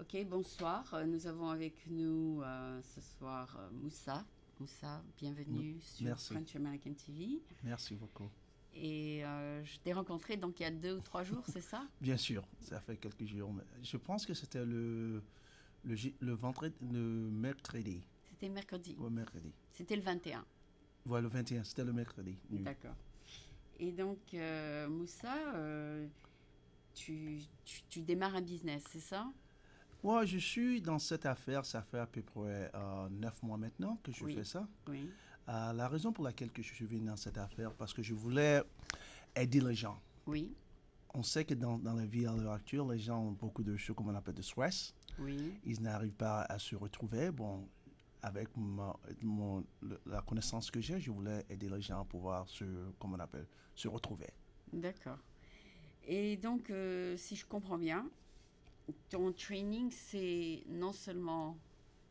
Ok, bonsoir. Nous avons avec nous ce soir Moussa. Moussa, bienvenue sur Merci, French American TV. merci beaucoup. Et je t'ai rencontré donc il y a 2 ou 3 jours, c'est ça? Bien sûr, ça fait quelques jours. Mais je pense que c'était le vendredi, le mercredi. C'était mercredi. Ouais, mercredi. C'était le 21. Ouais, le 21, c'était le mercredi. Oui. D'accord. Et donc, Moussa, tu démarres un business, c'est ça? Ouais, je suis dans cette affaire, ça fait à peu près 9 mois maintenant que je fais Oui, ça. oui, La raison pour laquelle que je suis venu dans cette affaire, parce que je voulais aider les gens. oui, On sait que dans la vie à l'heure actuelle, les gens ont beaucoup de choses, comme on appelle de stress. oui. Ils n'arrivent pas à se retrouver. Bon, avec la connaissance que j'ai, je voulais aider les gens à pouvoir comme on appelle, se retrouver. D'accord. Et donc, si je comprends bien, ton training, c'est non seulement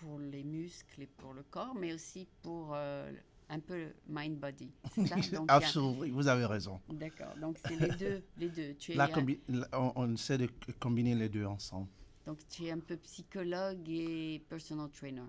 pour les muscles et pour le corps, mais aussi pour un peu mind-body. C'est ça? Donc, Absolument, vous avez raison. d'accord. Donc, c'est les deux, les deux. On essaie de combiner les deux ensemble. Donc, tu es un peu psychologue et personal trainer.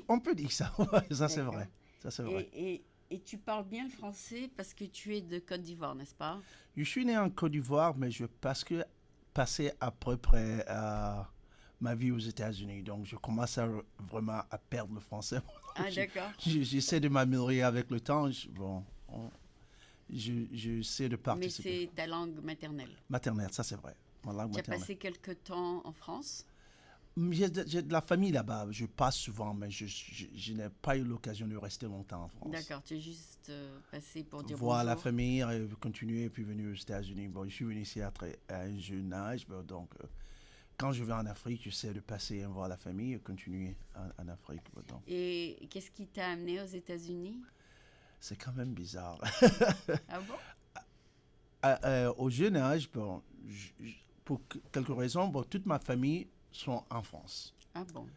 On peut dire ça, ça c'est D'accord. vrai. Ça c'est vrai. Et tu parles bien le français parce que tu es de Côte d'Ivoire, n'est-ce pas? Je suis né en Côte d'Ivoire, mais je passé à peu près ma vie aux États-Unis. Donc je commence vraiment à perdre le français. Ah, d'accord. J'essaie de m'améliorer avec le temps. Bon, j'essaie de Mais participer. c'est ta langue maternelle. Maternelle, ça c'est vrai. Ma langue Tu as maternelle. passé quelque temps en France? J'ai de la famille là-bas. Je passe souvent, mais je n'ai pas eu l'occasion de rester longtemps en France. D'accord, tu es juste passé pour dire Voir la bonjour. famille, continuer, puis venir aux États-Unis. Bon, je suis venu ici à un jeune âge. Bon, donc, quand je vais en Afrique, j'essaie de passer voir la famille et continuer en Afrique. Bon, donc, Et qu'est-ce qui t'a amené aux États-Unis? c'est quand même bizarre. Ah bon? Au jeune âge, bon, pour quelques raisons, bon, toute ma famille sont en France. Ah bon.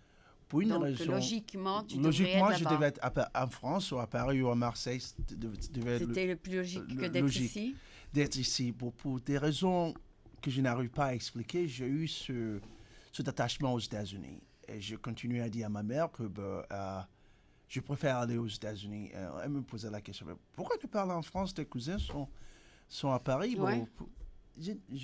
Pour une Donc, raison, logiquement, tu devrais être logiquement, je devais là-bas. être en France ou à Paris ou à Marseille. Devait être C'était le plus logique que d'être logique ici? d'être ici. Pour des raisons que je n'arrive pas à expliquer, j'ai eu cet attachement aux États-Unis. Et je continue à dire à ma mère que je préfère aller aux États-Unis. Elle me posait la question, mais pourquoi tu parles en France? Tes cousins sont à Paris. Ouais. Bon,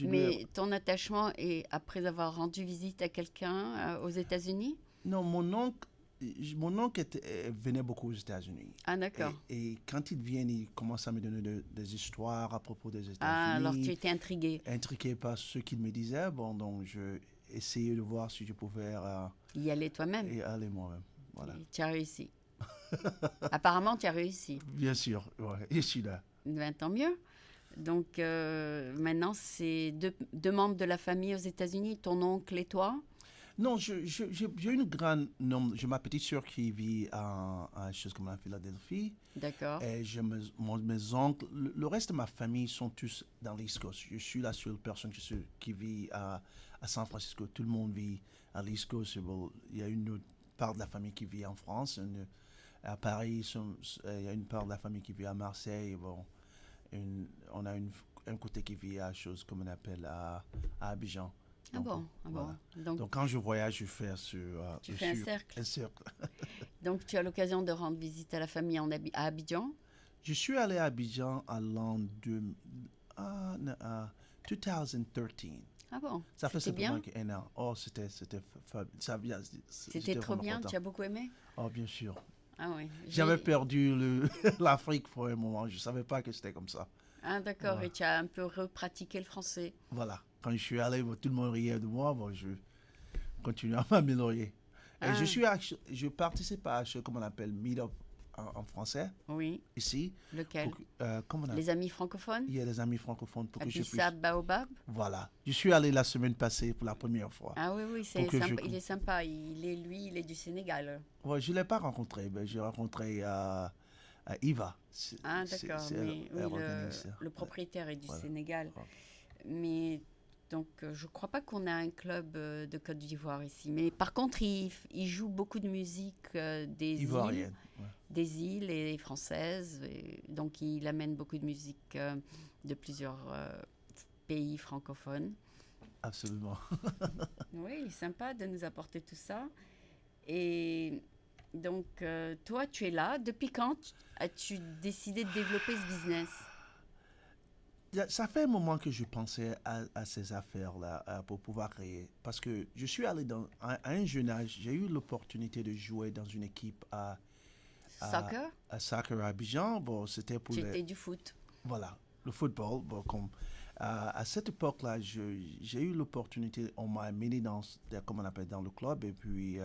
Mais ton attachement est après avoir rendu visite à quelqu'un aux États-Unis? non, mon oncle venait beaucoup aux États-Unis. Ah, d'accord. Et quand il vient, il commence à me donner des histoires à propos des Ah, alors tu États-Unis, étais intrigué. intrigué par ce qu'il me disait. Bon, donc je essayais de voir si je pouvais Y aller toi-même. y aller moi-même. Voilà. Et tu as réussi. Apparemment, tu as réussi. Bien sûr, ouais, je suis là. Ben, tant mieux. Donc, maintenant, c'est deux membres de la famille aux États-Unis, ton oncle et toi? Non, j'ai une grande nombre. J'ai ma petite soeur qui vit à chose comme la Philadelphie. D'accord. Et mes oncles, le reste de ma famille sont tous dans l'East Coast. Je suis la seule personne qui vit à San Francisco. Tout le monde vit à l'East Coast. Bon, il y a une autre part de la famille qui vit en France. À Paris, il y a une part de la famille qui vit à Marseille. Bon, on a un côté qui vit à chose comme on appelle à Abidjan. Ah Donc, bon, ah bon. voilà. Donc quand je voyage, je fais Tu fais un cercle. un cercle. Donc, tu as l'occasion de rendre visite à la famille à Abidjan. Je suis allé à Abidjan à l'an 2013. Ah bon, Ça fait c'était simplement bien. un an. Oh, c'était fabuleux. C'était trop vraiment bien. content. Tu as beaucoup aimé? Oh, bien sûr. Ah oui. J'avais perdu l'Afrique pour un moment. Je ne savais pas que c'était comme ça. Ah d'accord. Ouais. Et tu as un peu repratiqué le français. Voilà. Quand je suis allé, bon, tout le monde riait de moi. Bon, je continue à m'améliorer. Et Ah je participe à ce qu'on appelle Meet-up en français, oui. ici. Lequel? Comment on appelle? Les amis francophones? Il y a des amis francophones pour À que je puisse. Bissap Baobab? Voilà. Je suis allé la semaine passée pour la première fois. Ah oui, oui, Pour c'est que sympa. Il est sympa. Il est du Sénégal. Ouais, je ne l'ai pas rencontré, mais j'ai rencontré Iva. Ah d'accord. C'est Mais elle oui, organise ça. le propriétaire est du Voilà. Sénégal. Ouais. Mais donc, je ne crois pas qu'on a un club de Côte d'Ivoire ici. Mais par contre, il joue beaucoup de musique Ivoirienne. Ouais. des îles et françaises. Et donc, il amène beaucoup de musique de plusieurs pays francophones. Absolument. Oui, il est sympa de nous apporter tout ça. Et donc, toi, tu es là. Depuis quand as-tu décidé de développer ce business? Ça fait un moment que je pensais à ces affaires-là pour pouvoir créer. Parce que je suis allé à un jeune âge, j'ai eu l'opportunité de jouer dans une équipe à, Soccer? à Soccer à Abidjan. Bon, c'était pour C'était du foot. voilà, le football. Bon, à cette époque-là, j'ai eu l'opportunité, on m'a amené comme on appelle, dans le club et puis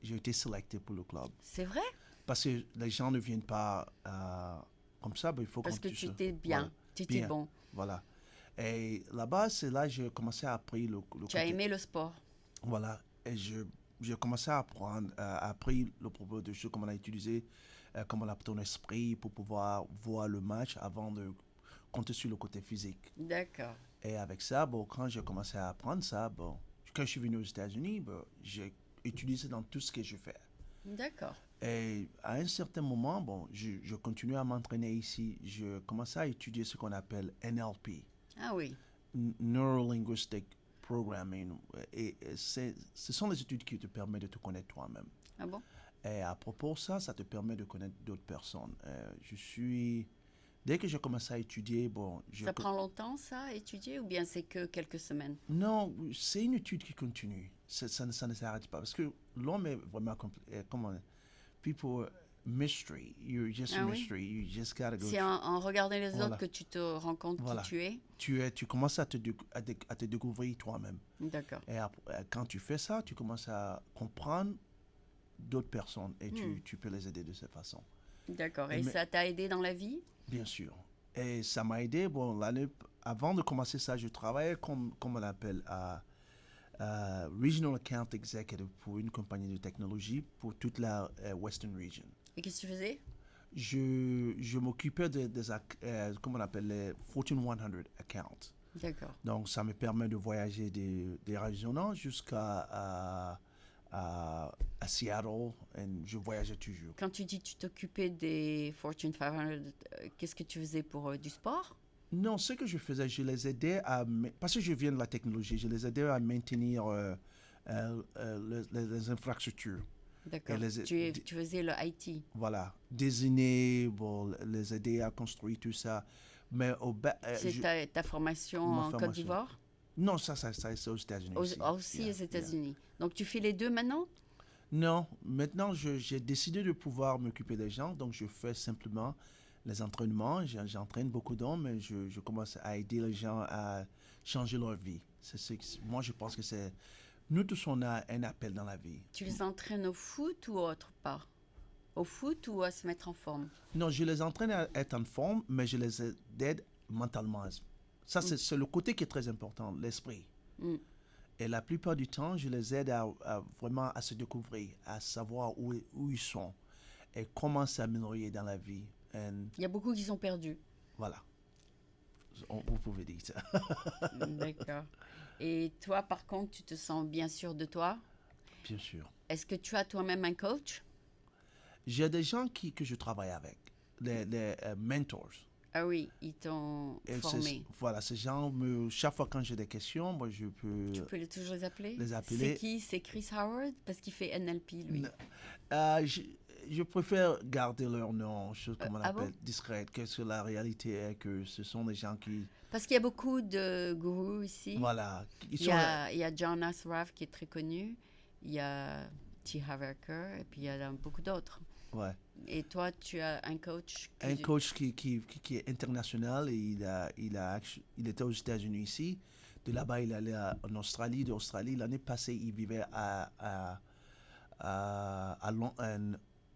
j'ai été sélecté pour le club. C'est vrai? Parce que les gens ne viennent pas comme ça, ben, il faut qu'on Parce que tu se... étais Voilà, bien, tu étais bien, bon. voilà. Et là-bas, c'est là que j'ai commencé à apprendre le Tu as côté... aimé le sport. Voilà, et j'ai commencé à apprendre, appris le propos de jeu, comment on a utilisé, comment on a ton esprit pour pouvoir voir le match avant de compter sur le côté physique. D'accord, Et avec ça, bon, quand j'ai commencé à apprendre ça, bon, quand je suis venu aux États-Unis, bon, j'ai utilisé dans tout ce que je fais. d'accord. Et à un certain moment, bon, je continuais à m'entraîner ici. Je commençais à étudier ce qu'on appelle NLP, Ah oui, Neuro-Linguistic Programming. Et ce sont les études qui te permettent de te connaître toi-même. ah bon? Et à propos de ça, ça te permet de connaître d'autres personnes. Dès que j'ai commencé à étudier, bon, Ça prend longtemps, ça, à étudier, ou bien c'est que quelques semaines? non, c'est une étude qui continue. Ça ne s'arrête pas. Parce que l'homme est vraiment comment people mystery. You're just a Ah oui? mystery. You just gotta go. C'est en regardant les autres Voilà, que tu te rends compte qui voilà. tu es? Tu commences à te découvrir toi-même. D'accord. Et quand tu fais ça, tu commences à comprendre d'autres personnes et tu peux les aider de cette façon. D'accord. Et Et mais, ça t'a aidé dans la vie? bien sûr. Et ça m'a aidé. Bon, avant de commencer ça, je travaillais comme on l'appelle Regional Account Executive pour une compagnie de technologie pour toute la Western Region. Et qu'est-ce que tu faisais? Je m'occupais comme on appelle les Fortune 100 accounts. D'accord. Donc, ça me permet de voyager des régions jusqu'à à Seattle et je voyageais toujours. Quand tu dis que tu t'occupais des Fortune 500, qu'est-ce que tu faisais pour du sport? Non, ce que je faisais, je les aidais parce que je viens de la technologie, je les aidais à maintenir les infrastructures. D'accord. Tu faisais le IT. Voilà, désigner, bon, les aider à construire tout ça. Mais C'est ta formation ma en Côte formation. d'Ivoire? Non, ça c'est aux États-Unis aussi. Aussi Yeah, aux États-Unis. Donc tu fais les deux maintenant? Non, maintenant j'ai décidé de pouvoir m'occuper des gens, donc je fais simplement les entraînements. J'entraîne beaucoup d'hommes et je commence à aider les gens à changer leur vie. Moi, je pense que c'est... Nous tous, on a un appel dans la vie. Tu les entraînes au foot ou autre part? Au foot ou à se mettre en forme? Non, je les entraîne à être en forme, mais je les aide mentalement. Ça, c'est le côté qui est très important, l'esprit. Mm. Et la plupart du temps, je les aide vraiment à se découvrir, à savoir où ils sont et comment s'améliorer dans la vie. Il y a beaucoup qui sont perdus. Voilà. Vous pouvez dire ça. D'accord. Et toi, par contre, tu te sens bien sûr de toi? Bien sûr. Est-ce que tu as toi-même un coach? J'ai des gens que je travaille avec, les mentors. Ah oui, ils t'ont Et formé. voilà, ces gens, chaque fois quand j'ai des questions, moi, je peux Tu peux toujours les appeler? les appeler. C'est qui? C'est Chris Howard? Parce qu'il fait NLP, lui. Je préfère garder leur nom, chose comme on Ah bon? appelle, discrète, que la réalité est que ce sont des gens qui, Parce qu'il y a beaucoup de gourous ici. voilà, ils Il sont... y a John Assaraf qui est très connu. Il y a T. Harv Eker et puis il y a beaucoup d'autres. Ouais. Et toi, tu as un coach Un coach qui est international et il était aux États-Unis ici. De là-bas, il allait en Australie. D'Australie, l'année passée, il vivait à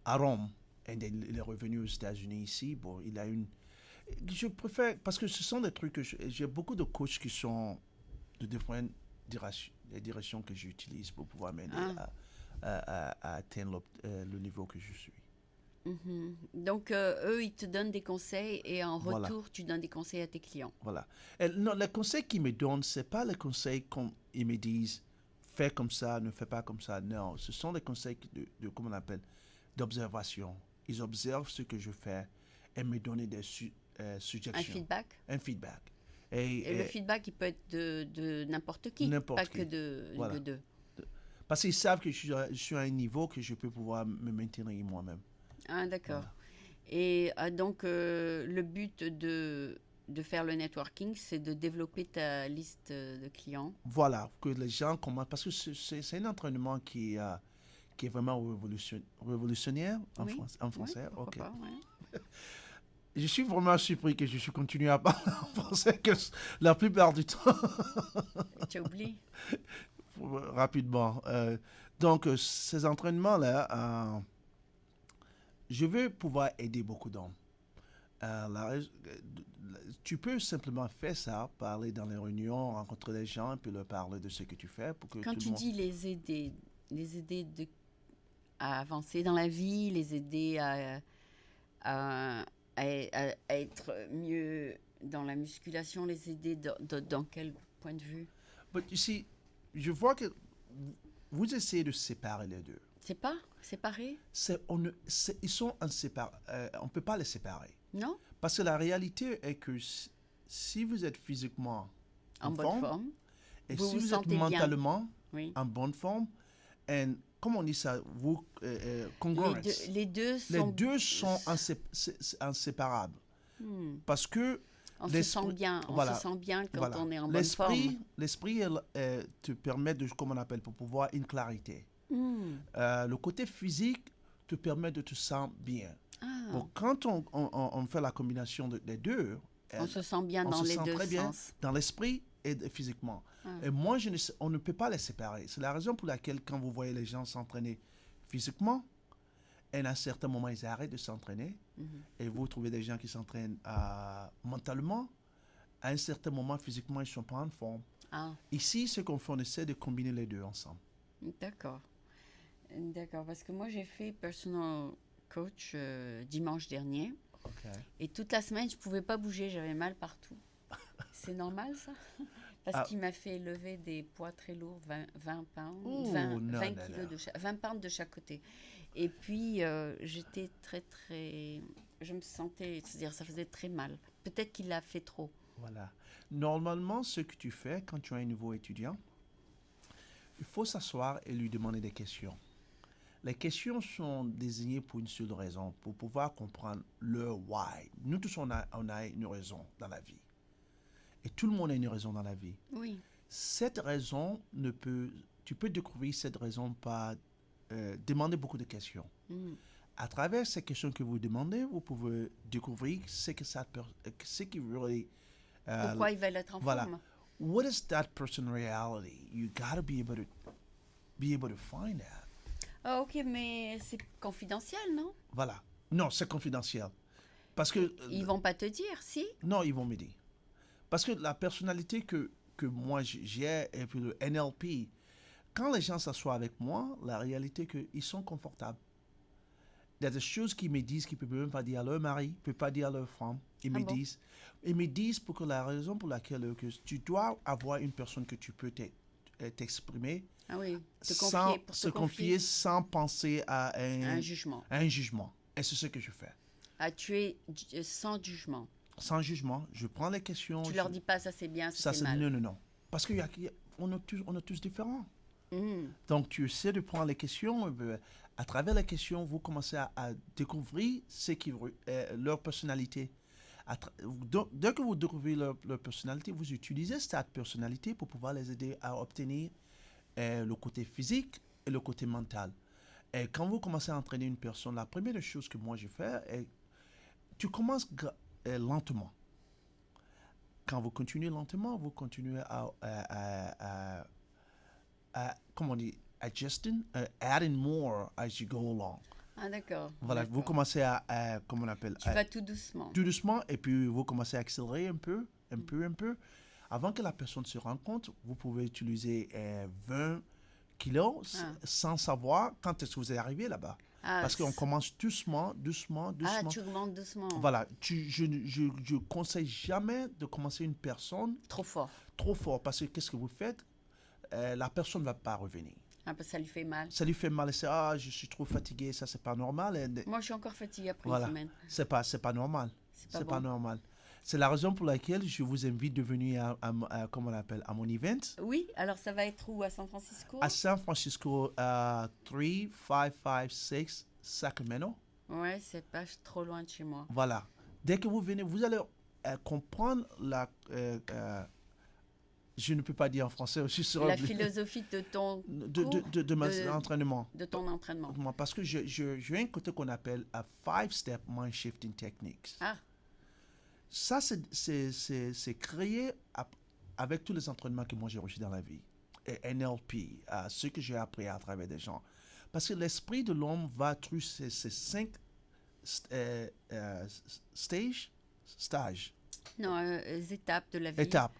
Rome. Et il est revenu aux États-Unis ici. Bon, il a une... Je préfère... Parce que ce sont des trucs que... J'ai beaucoup de coachs qui sont de différentes directions que j'utilise pour pouvoir m'aider à atteindre le niveau que je suis. Mhm. Donc, eux, ils te donnent des conseils et en retour, Voilà. tu donnes des conseils à tes clients. Voilà. Et non, les conseils qu'ils me donnent, ce n'est pas les conseils comme ils me disent, fais comme ça, ne fais pas comme ça. Non, ce sont des conseils comment on appelle, d'observation. Ils observent ce que je fais et me donnent des suggestions. Un feedback? Un feedback. Et le feedback, il peut être de n'importe qui, N'importe pas qui. que de Voilà. que d'eux. Parce qu'ils savent que je suis à un niveau que je peux pouvoir me maintenir moi-même. Ah, d'accord. Voilà. Et donc, le but de faire le networking, c'est de développer ta liste de clients. Voilà, que les gens commencent. Parce que c'est un entraînement qui est vraiment révolutionnaire Oui, en oui, français. pourquoi Ok. pas, ouais. Je suis vraiment surpris que je suis continué à parler en français que la plupart du temps, Tu oublies? rapidement. Donc, ces entraînements-là, je veux pouvoir aider beaucoup d'hommes. Tu peux simplement faire ça, parler dans les réunions, rencontrer les gens, puis leur parler de ce que tu fais pour que Quand tout le tu monde... dis les aider à avancer dans la vie, les aider à, à être mieux dans la musculation, les aider dans quel point de vue? But you see, je vois que vous essayez de séparer les deux. C'est pas séparé? Ils sont inséparés. On ne peut pas les séparer. Non? Parce que la réalité est que si vous êtes physiquement En bonne forme? et Vous si vous vous êtes sentez bien? mentalement Oui. en bonne forme, et comment on dit ça, vous, congruence. Les deux Les sont... deux sont inséparables. Hmm. Parce que On se l'esprit- sent bien. On voilà, se sent bien quand voilà. on est en bonne forme. L'esprit te permet de, comme on appelle, pour pouvoir une clarité. Hmm. Le côté physique te permet de te sentir bien. Ah, Donc, quand on fait la combination des deux, on se sent bien on dans se les sent deux très bien sens. dans l'esprit et physiquement. Ah. Et moi, on ne peut pas les séparer. C'est la raison pour laquelle, quand vous voyez les gens s'entraîner physiquement, et à un certain moment, ils arrêtent de s'entraîner, Mhm. et vous trouvez des gens qui s'entraînent mentalement, à un certain moment, physiquement, ils ne sont pas en forme. Ah, Ici, ce qu'on fait, on essaie de combiner les deux ensemble. d'accord. D'accord, parce que moi j'ai fait personal coach dimanche dernier OK. et toute la semaine je pouvais pas bouger, j'avais mal partout. C'est normal ça? Parce Ah. qu'il m'a fait lever des poids très lourds, 20 pounds, Ouh, 20 non, 20 non, kilos non. de 20 pounds de chaque côté. Et puis j'étais très, je me sentais, c'est-à-dire ça faisait très mal. Peut-être qu'il l'a fait trop. Voilà. Normalement, ce que tu fais quand tu es un nouveau étudiant, il faut s'asseoir et lui demander des questions. Les questions sont désignées pour une seule raison, pour pouvoir comprendre leur why. Nous tous, on a une raison dans la vie. Et tout le monde a une raison dans la vie. Oui. Cette raison tu peux découvrir cette raison par demander beaucoup de questions. Mm. À travers ces questions que vous demandez, vous pouvez découvrir ce qui really... Pourquoi ils veulent être en voilà. forme? What is that person's reality? You gotta be able to find that. Ah, ok, mais c'est confidentiel, non? Voilà. Non, c'est confidentiel. Parce que... Ils vont pas te dire, si? Non, ils vont m'aider. Parce que la personnalité que moi j'ai, et puis le NLP, quand les gens s'assoient avec moi, la réalité est qu'ils sont confortables. Il y a des choses qu'ils me disent qu'ils ne peuvent même pas dire à leur mari, ils ne peuvent pas dire à leur femme. Ils Ah me bon? disent. Ils me disent pour que la raison pour laquelle que tu dois avoir une personne que tu peux t'exprimer Ah oui, te sans confier, pour se te confier confier, sans penser à un jugement. un jugement. Et c'est ce que je fais. À tuer sans jugement. Sans jugement, je prends les questions. Tu leur dis pas ça c'est bien, ça, ça c'est mal. Non, non, non. Parce qu'on est tous différents. Mm. Donc, tu essaies de prendre les questions. À travers les questions, vous commencez à découvrir leur personnalité. Dès que vous découvrez leur personnalité, vous utilisez cette personnalité pour pouvoir les aider à obtenir le côté physique et le côté mental. Et quand vous commencez à entraîner une personne, la première chose que moi je fais est tu commences lentement. Quand vous continuez lentement, vous continuez comment on dit, adding more as you go along. Ah d'accord. Voilà, d'accord. vous commencez comment on appelle, Tu vas tout doucement. tout doucement, et puis vous commencez à accélérer un peu. Avant que la personne se rende compte, vous pouvez utiliser 20 kilos sans savoir quand est-ce que vous allez arriver là-bas. Ah, Parce qu'on commence doucement. Ah, tu augmentes doucement. Voilà, je conseille jamais de commencer une personne Trop fort. trop fort, parce que qu'est-ce que vous faites? La personne ne va pas revenir. Ah, parce que ça lui fait mal. Ça lui fait mal, et c'est je suis trop fatigué, ça c'est pas normal. Moi, je suis encore fatiguée après Voilà. une semaine. C'est pas normal. C'est pas Pas bon. normal. C'est la raison pour laquelle je vous invite de venir comment on appelle, à mon event. Oui, alors ça va être où à San Francisco? À San Francisco, 3556 Sacramento. Ouais, c'est pas trop loin de chez moi. Voilà. Dès que vous venez, vous allez comprendre je ne peux pas dire en français aussi sur La philosophie de ton entraînement. De ton entraînement. Parce que j'ai un côté qu'on appelle un 5-step mind shifting techniques. Ah. Ça, c'est créé avec tous les entraînements que moi j'ai reçus dans la vie. Et NLP, ce que j'ai appris à travers des gens. Parce que l'esprit de l'homme va through ces 5 stages. Non, étapes de la vie. Étapes.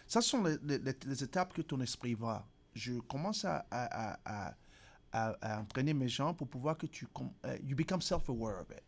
Ça sont les étapes que ton esprit va. Je commence à entraîner mes gens pour pouvoir que you become self-aware of it.